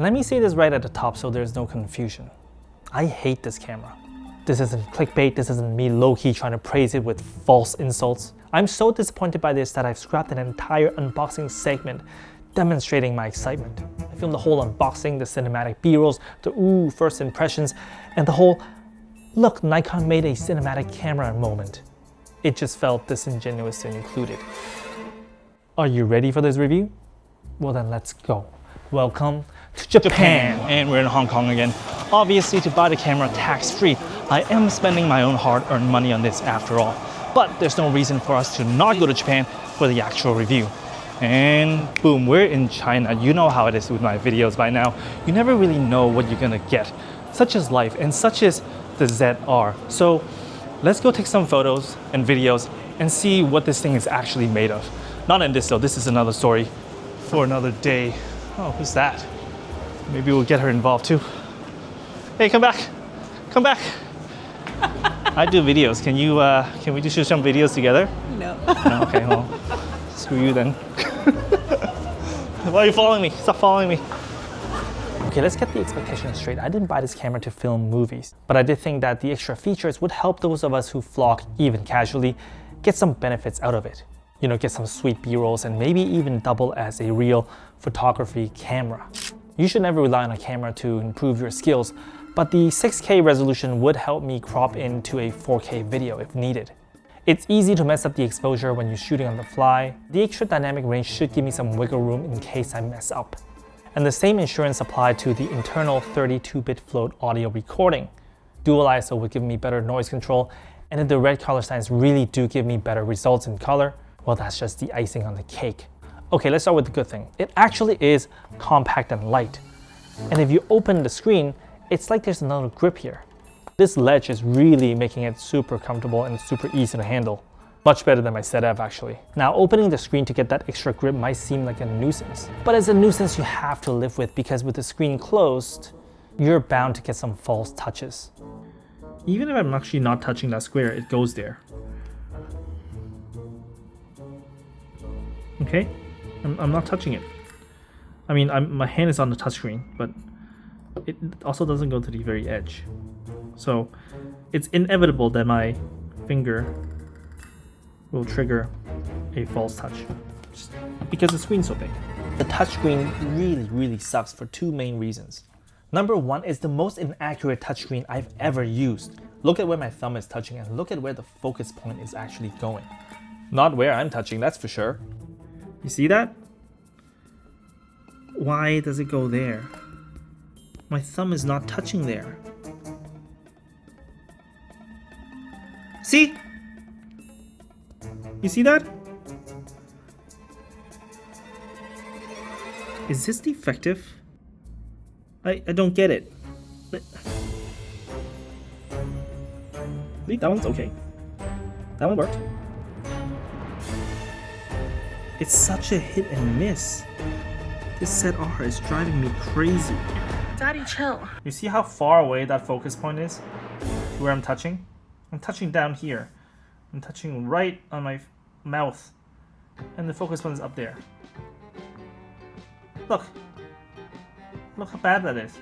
Let me say this right at the top so there's no confusion. I hate this camera. This isn't clickbait, this isn't me low-key trying to praise it with false insults. I'm so disappointed by this that I've scrapped an entire unboxing segment demonstrating my excitement. I filmed the whole unboxing, the cinematic B-rolls, the ooh first impressions, and the whole look, Nikon made a cinematic camera moment. It just felt disingenuous to include it. Are you ready for this review? Well then let's go. Welcome to Japan! And we're in Hong Kong again. Obviously, to buy the camera tax-free, I am spending my own hard-earned money on this after all. But there's no reason for us to not go to Japan for the actual review. And boom, we're in China. You know how it is with my videos by now. You never really know what you're gonna get. Such is life, and such is the ZR. So let's go take some photos and videos and see what this thing is actually made of. Not in this though, this is another story for another day. Oh, who's that? Maybe we'll get her involved too. Hey, come back. Come back. I do videos. Can we just shoot some videos together? No. No? Okay, well, screw you then. Why are you following me? Stop following me. Okay, let's get the expectations straight. I didn't buy this camera to film movies, but I did think that the extra features would help those of us who vlog even casually get some benefits out of it. You know, get some sweet B-rolls and maybe even double as a real photography camera. You should never rely on a camera to improve your skills, but the 6K resolution would help me crop into a 4K video if needed. It's easy to mess up the exposure when you're shooting on the fly. The extra dynamic range should give me some wiggle room in case I mess up. And the same insurance applied to the internal 32-bit Flawed audio recording. Dual ISO would give me better noise control, and if the red color signs really do give me better results in color, well, that's just the icing on the cake. Okay, let's start with the good thing. It actually is compact and light. And if you open the screen, it's like there's another grip here. This ledge is really making it super comfortable and super easy to handle. Much better than my ZF actually. Now, opening the screen to get that extra grip might seem like a nuisance, but it's a nuisance you have to live with because with the screen closed, you're bound to get some false touches. Even if I'm actually not touching that square, it goes there. Okay, I'm not touching it. I mean, my hand is on the touchscreen, but it also doesn't go to the very edge. So it's inevitable that my finger will trigger a false touch just because the screen's so big. The touchscreen really sucks for two main reasons. Number one is the most inaccurate touchscreen I've ever used. Look at where my thumb is touching and look at where the focus point is actually going. Not where I'm touching, that's for sure. You see that? Why does it go there? My thumb is not touching there. See? You see that? Is this defective? I don't get it. That one's okay. That one worked. It's such a hit and miss. This ZR is driving me crazy. Daddy, chill. You see how far away that focus point is? Where I'm touching? I'm touching down here. I'm touching right on my mouth. And the focus point is up there. Look. Look how bad that is.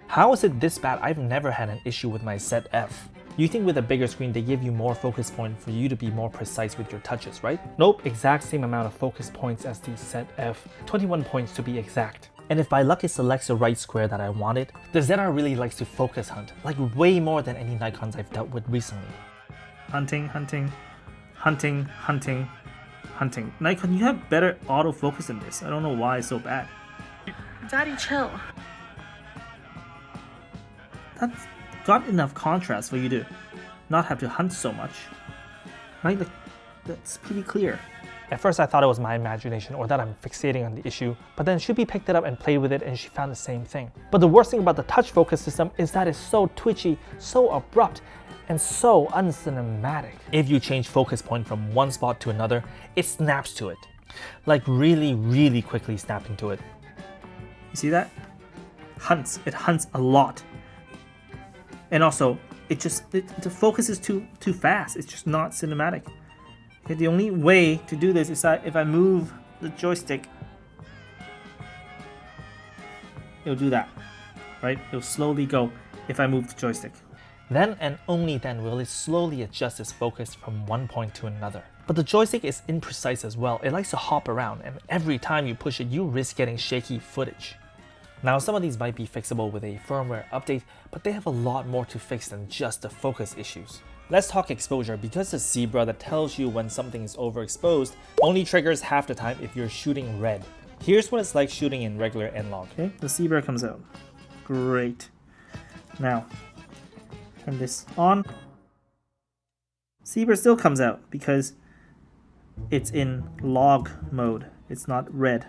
How is it this bad? I've never had an issue with my ZF. You think with a bigger screen they give you more focus point for you to be more precise with your touches, right? Nope, exact same amount of focus points as the ZF, 21 points to be exact. And if by luck it selects the right square that I wanted, the ZR really likes to focus hunt, like way more than any Nikons I've dealt with recently. Hunting, hunting, hunting, hunting, hunting. Nikon, you have better autofocus than this. I don't know why it's so bad. Daddy, chill. That's got enough contrast for you to not have to hunt so much. Right? Like, that's pretty clear. At first I thought it was my imagination or that I'm fixating on the issue, but then Shubi picked it up and played with it and she found the same thing. But the worst thing about the touch focus system is that it's so twitchy, so abrupt, and so uncinematic. If you change focus point from one spot to another, it snaps to it. Like really quickly snapping to it. You see that? It hunts a lot. And also, the focus is too fast. It's just not cinematic. Okay, the only way to do this is that if I move the joystick it'll do that, right? It'll slowly go if I move the joystick. Then and only then will it slowly adjust its focus from one point to another. But the joystick is imprecise as well. It likes to hop around, and every time you push it, you risk getting shaky footage. Now, some of these might be fixable with a firmware update, but they have a lot more to fix than just the focus issues. Let's talk exposure, because the zebra that tells you when something is overexposed only triggers half the time if you're shooting red. Here's what it's like shooting in regular N-Log. Okay, the zebra comes out. Great. Now, turn this on. Zebra still comes out because it's in log mode. It's not red.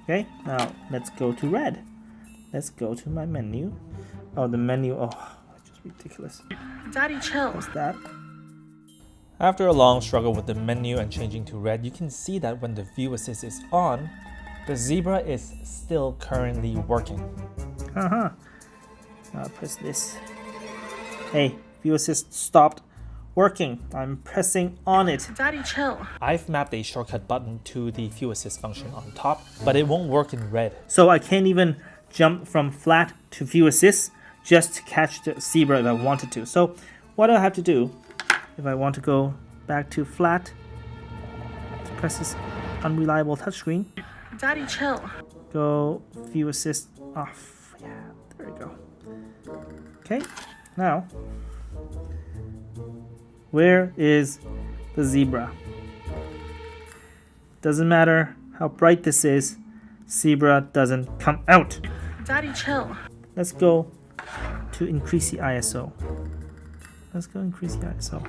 Okay, now let's go to red. Let's go to my menu. Oh, the menu. Oh, it's just ridiculous. Daddy, chill. What's that? After a long struggle with the menu and changing to red, you can see that when the view assist is on, the zebra is still currently working. Now press this. Hey, view assist stopped working. I'm pressing on it. Daddy, chill. I've mapped a shortcut button to the view assist function on top, but it won't work in red. So I can't even jump from flat to view assist just to catch the zebra if I wanted to. So what I have to do, if I want to go back to flat, press this unreliable touchscreen. Daddy, chill. Go view assist off. Yeah, there we go. Okay, now, where is the zebra? Doesn't matter how bright this is, zebra doesn't come out. Daddy, chill. Let's go to increase the ISO. Let's go increase the ISO.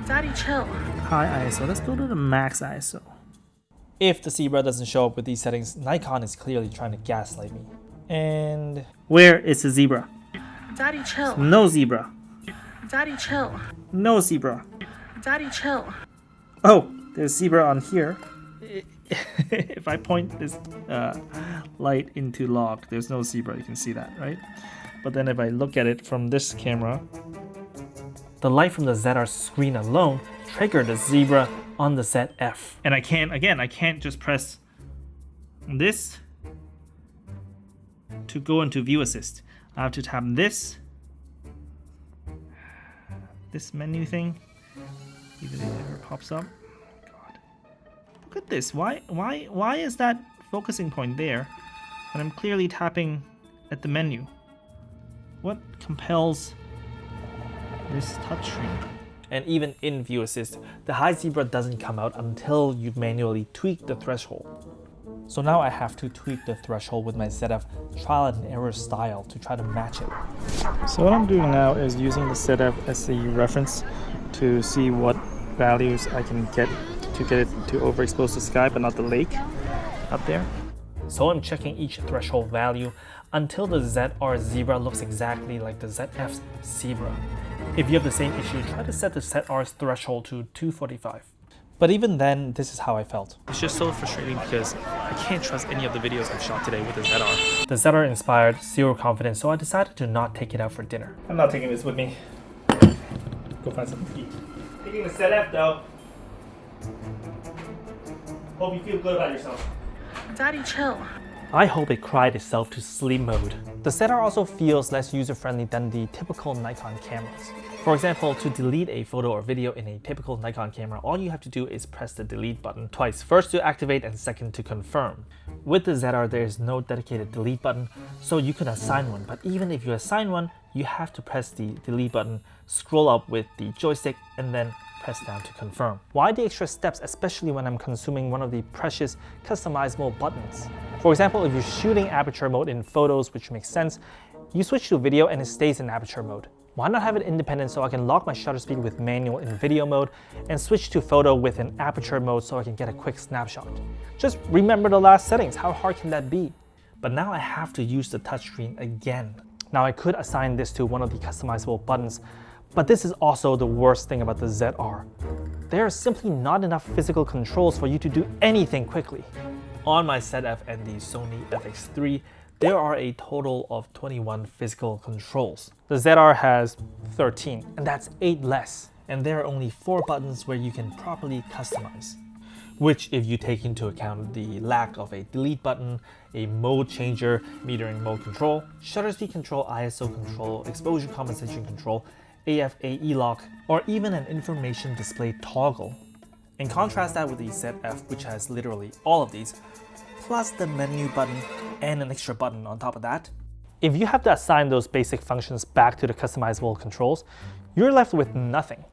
Daddy, chill. High ISO. Let's go to the max ISO. If the zebra doesn't show up with these settings, Nikon is clearly trying to gaslight me. And where is the zebra? Daddy, chill. No zebra. Daddy, chill. No zebra. Daddy, chill. Oh, there's zebra on here. If I point this light into log, there's no zebra. You can see that, right? But then if I look at it from this camera, the light from the ZR screen alone triggered the zebra on the ZF. And I can't just press this to go into view assist. I have to tap this menu thing. Even if it ever pops up. Oh God. Look at this. Why is that focusing point there? And I'm clearly tapping at the menu. What compels this touchscreen? And even in view assist, the high zebra doesn't come out until you manually tweak the threshold. So now I have to tweak the threshold with my ZF trial and error style to try to match it. So what I'm doing now is using the ZF as the reference to see what values I can get it to overexpose the sky but not the lake up there. So I'm checking each threshold value until the ZR zebra looks exactly like the ZF's zebra. If you have the same issue, try to set the ZR's threshold to 245. But even then, this is how I felt. It's just so frustrating because I can't trust any of the videos I've shot today with the ZR. The ZR inspired zero confidence, so I decided to not take it out for dinner. I'm not taking this with me. Go find something to eat. Taking the ZF though. Hope you feel good about yourself. Daddy, chill. I hope it cried itself to sleep mode. The ZR also feels less user-friendly than the typical Nikon cameras. For example, to delete a photo or video in a typical Nikon camera, all you have to do is press the delete button twice, first to activate and second to confirm. With the ZR, there is no dedicated delete button, so you can assign one, but even if you assign one, you have to press the delete button, scroll up with the joystick, and then press down to confirm. Why the extra steps, especially when I'm consuming one of the precious customizable buttons? For example, if you're shooting aperture mode in photos, which makes sense, you switch to video and it stays in aperture mode. Why not have it independent so I can lock my shutter speed with manual in video mode and switch to photo with an aperture mode so I can get a quick snapshot? Just remember the last settings, how hard can that be? But now I have to use the touchscreen again. Now I could assign this to one of the customizable buttons, but this is also the worst thing about the ZR. There are simply not enough physical controls for you to do anything quickly. On my ZF and the Sony FX3, there are a total of 21 physical controls. The ZR has 13, and that's 8 less. And there are only 4 buttons where you can properly customize. which if you take into account the lack of a delete button, a mode changer, metering mode control, shutter speed control, ISO control, exposure compensation control, AF/AE lock, or even an information display toggle. And contrast that with the ZF, which has literally all of these, plus the menu button and an extra button on top of that. If you have to assign those basic functions back to the customizable controls, you're left with nothing.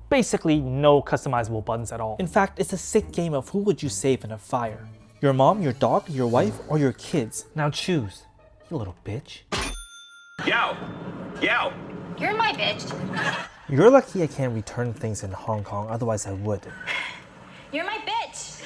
Basically no customizable buttons at all. In fact, it's a sick game of who would you save in a fire? Your mom, your dog, your wife, or your kids? Now choose, you little bitch. Yo! Yo! You're my bitch. You're lucky I can't return things in Hong Kong, otherwise I would. You're my bitch.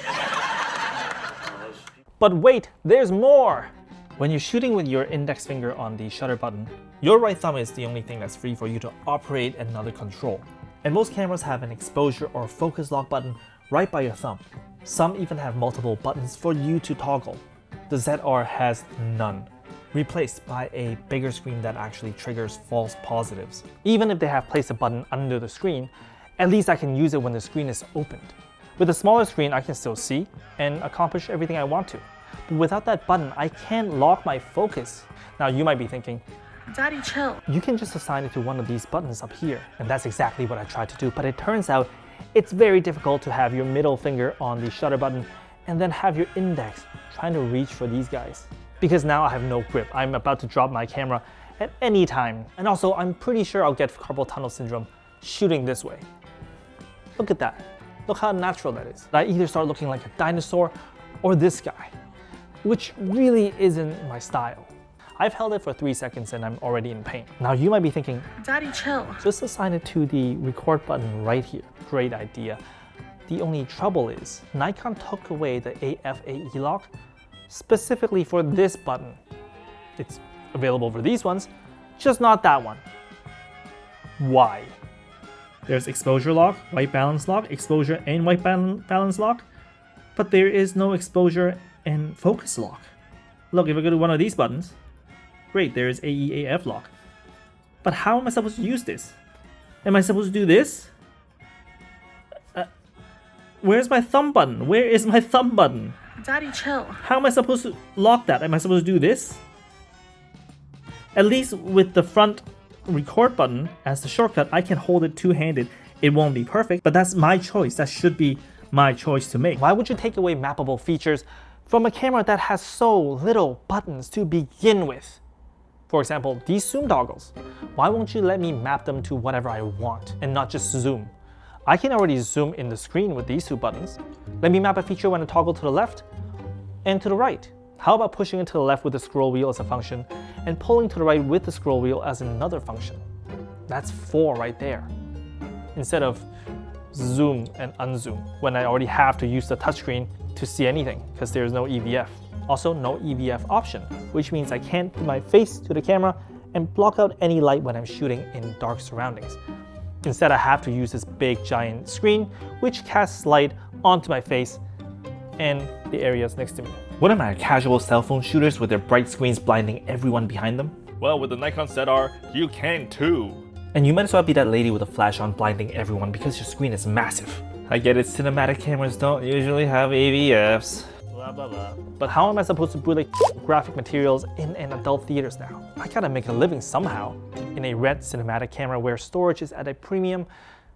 But wait, there's more! When you're shooting with your index finger on the shutter button, your right thumb is the only thing that's free for you to operate another control. And most cameras have an exposure or focus lock button right by your thumb. Some even have multiple buttons for you to toggle. The ZR has none, replaced by a bigger screen that actually triggers false positives. Even if they have placed a button under the screen, at least I can use it when the screen is opened. With a smaller screen, I can still see and accomplish everything I want to. But without that button, I can't lock my focus. Now you might be thinking, Daddy, chill. you can just assign it to one of these buttons up here. And that's exactly what I tried to do, but it turns out it's very difficult to have your middle finger on the shutter button and then have your index trying to reach for these guys. Because now I have no grip. I'm about to drop my camera at any time. And also, I'm pretty sure I'll get carpal tunnel syndrome shooting this way. Look at that. Look how natural that is. I either start looking like a dinosaur or this guy, which really isn't my style. I've held it for 3 seconds and I'm already in pain. Now you might be thinking, Daddy, chill. just assign it to the record button right here. Great idea. The only trouble is, Nikon took away the AF/AE lock specifically for this button. It's available for these ones, just not that one. Why? There's exposure lock, white balance lock, exposure and white balance lock, but there is no exposure and focus lock. Look, if I go to one of these buttons, great, there's AE/AF lock. But how am I supposed to use this? Am I supposed to do this? Where's my thumb button? Where is my thumb button? Daddy, chill. How am I supposed to lock that? Am I supposed to do this? At least with the front record button as the shortcut, I can hold it two-handed. It won't be perfect, but that's my choice. That should be my choice to make. Why would you take away mappable features from a camera that has so little buttons to begin with? For example, these zoom toggles. Why won't you let me map them to whatever I want and not just zoom? I can already zoom in the screen with these two buttons. Let me map a feature when I toggle to the left and to the right. How about pushing it to the left with the scroll wheel as a function and pulling to the right with the scroll wheel as another function? That's 4 right there. Instead of zoom and unzoom when I already have to use the touchscreen to see anything because there's no EVF. Also, no EVF option, which means I can't put my face to the camera and block out any light when I'm shooting in dark surroundings. Instead, I have to use this big giant screen, which casts light onto my face and the areas next to me. What am I, casual cell phone shooters with their bright screens blinding everyone behind them? Well, with the Nikon ZR, you can too. And you might as well be that lady with a flash on blinding everyone because your screen is massive. I get it, cinematic cameras don't usually have AVFs. Blah, blah, blah. But how am I supposed to bootleg graphic materials in an adult theaters now? I gotta make a living somehow. In a red cinematic camera where storage is at a premium,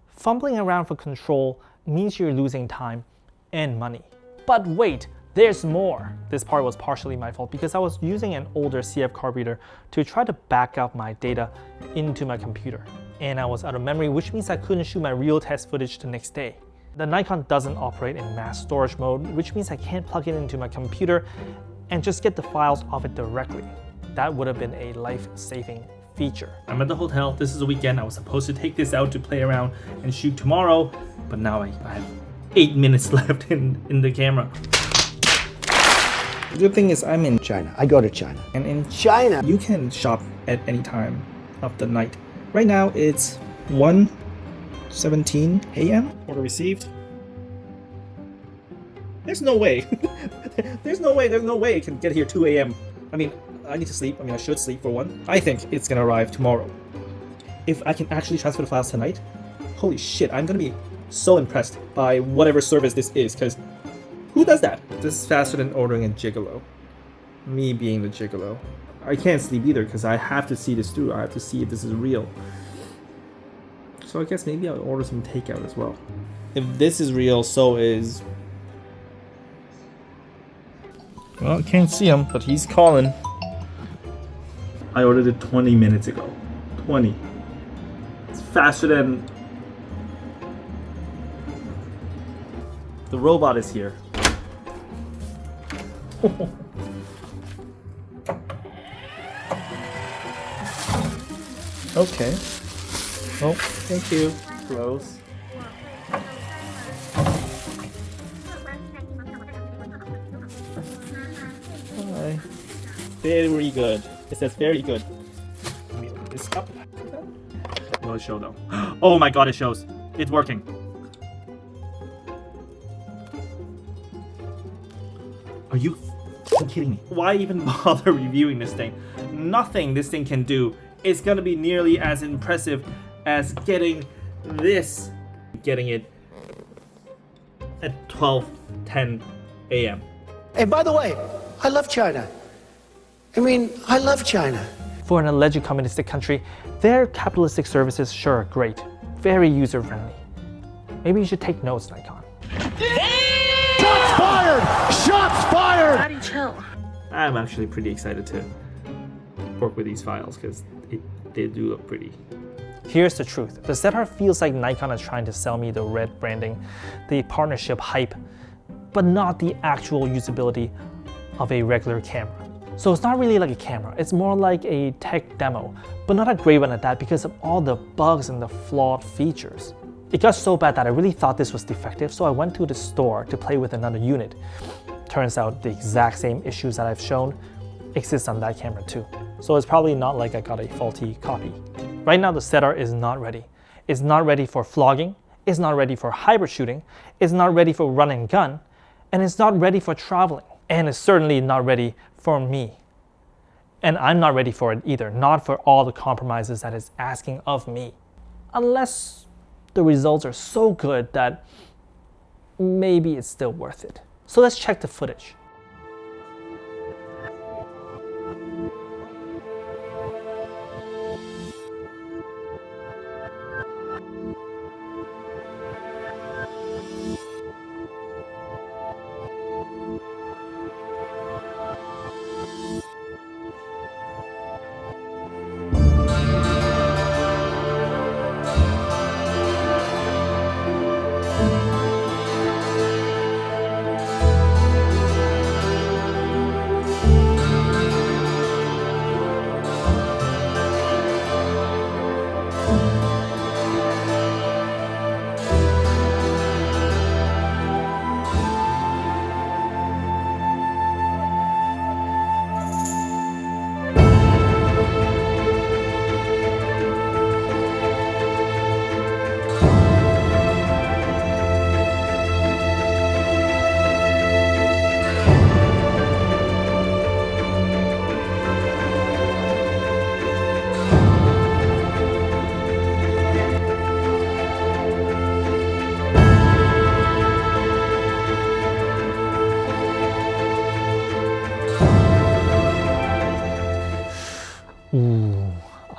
fumbling around for control means you're losing time and money. But wait, there's more. This part was partially my fault because I was using an older CF card reader to try to back up my data into my computer. And I was out of memory, which means I couldn't shoot my real test footage the next day. The Nikon doesn't operate in mass storage mode, which means I can't plug it into my computer and just get the files off it directly. That would have been a life-saving feature. I'm at the hotel, this is a weekend, I was supposed to take this out to play around and shoot tomorrow, but now I have 8 minutes left in the camera. The good thing is I'm in China. I go to China. And in China, you can shop at any time of the night. Right now it's 1:17 a.m. Order received. There's no way. There's no way it can get here 2 a.m. I mean, I need to sleep. I should sleep for one. I think it's gonna arrive tomorrow. If I can actually transfer the files tonight, holy shit, I'm gonna be so impressed by whatever service this is, because Who does that? This is faster than ordering a gigolo. Me being the gigolo. I can't sleep either because I have to see this through. I have to see if this is real. So I guess maybe I'll order some takeout as well. If this is real, so is... Well, I can't see him, but he's calling. I ordered it 20 minutes ago. 20. It's faster than... The robot is here. Okay. Oh, thank you. Close. Hi. Very good. It says very good. Let me open this up. Will it show though? Oh my god, it shows. It's working. Are you kidding me? Why even bother reviewing this thing? Nothing this thing can do is gonna be nearly as impressive as getting this. Getting it at 12:10 a.m. And by the way, I love China. I love China. For an alleged communistic country, their capitalistic services sure are great. Very user-friendly. Maybe you should take notes, Nikon. Shots fired! Shots fired! Daddy, chill. I'm actually pretty excited to work with these files because they do look pretty. Here's the truth. The ZR feels like Nikon is trying to sell me the red branding, the partnership hype, but not the actual usability of a regular camera. So it's not really like a camera, it's more like a tech demo, but not a great one at that because of all the bugs and the flawed features. It got so bad that I really thought this was defective, so I went to the store to play with another unit. Turns out the exact same issues that I've shown exist on that camera too. So it's probably not like I got a faulty copy. Right now the ZR is not ready. It's not ready for vlogging, it's not ready for hybrid shooting, it's not ready for run and gun, and it's not ready for traveling. And it's certainly not ready for me. And I'm not ready for it either, not for all the compromises that it's asking of me. Unless the results are so good that maybe it's still worth it. So let's check the footage.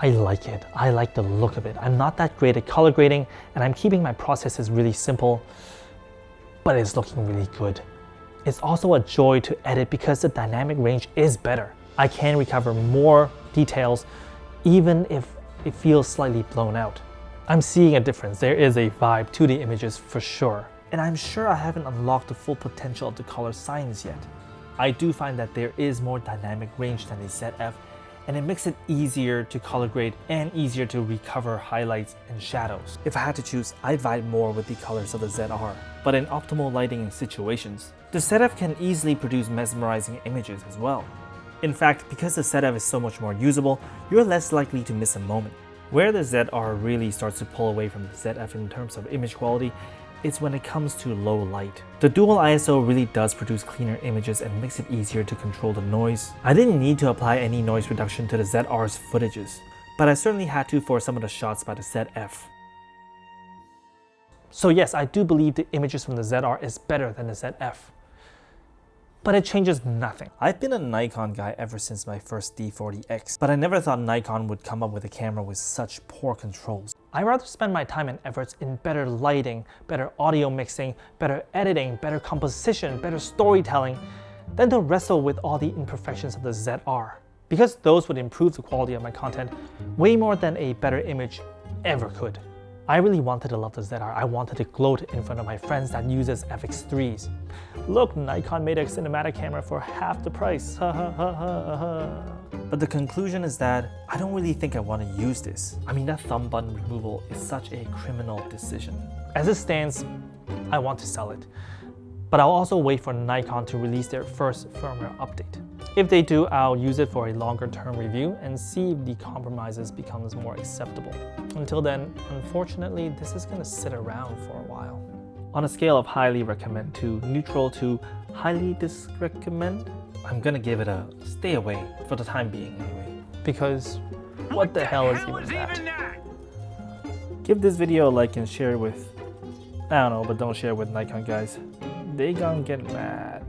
I like it. I like the look of it. I'm not that great at color grading and I'm keeping my processes really simple, but it's looking really good. It's also a joy to edit because the dynamic range is better. I can recover more details even if it feels slightly blown out. I'm seeing a difference. There is a vibe to the images for sure. And I'm sure I haven't unlocked the full potential of the color science yet. I do find that there is more dynamic range than the ZF, and it makes it easier to color grade and easier to recover highlights and shadows. If I had to choose, I'd vibe more with the colors of the ZR, but in optimal lighting and situations. The ZF can easily produce mesmerizing images as well. In fact, because the ZF is so much more usable, you're less likely to miss a moment. Where the ZR really starts to pull away from the ZF in terms of image quality is when it comes to low light. The dual ISO really does produce cleaner images and makes it easier to control the noise. I didn't need to apply any noise reduction to the ZR's footages, but I certainly had to for some of the shots by the ZF. So yes, I do believe the images from the ZR is better than the ZF. but it changes nothing. I've been a Nikon guy ever since my first D40X, but I never thought Nikon would come up with a camera with such poor controls. I'd rather spend my time and efforts in better lighting, better audio mixing, better editing, better composition, better storytelling, than to wrestle with all the imperfections of the ZR. Because those would improve the quality of my content way more than a better image ever could. I really wanted to love the ZR. I wanted to gloat in front of my friends that uses FX3s. Look, Nikon made a cinematic camera for half the price. But the conclusion is that I don't really think I want to use this. I mean, that thumb button removal is such a criminal decision. As it stands, I want to sell it. But I'll also wait for Nikon to release their first firmware update. If they do, I'll use it for a longer term review and see if the compromises becomes more acceptable. Until then, unfortunately, this is gonna sit around for a while. On a scale of highly recommend to neutral to highly disrecommend, I'm gonna give it a stay away for the time being anyway. Because what the hell is even that? Give this video a like and share it with, I don't know, but don't share it with Nikon guys. They gonna get mad.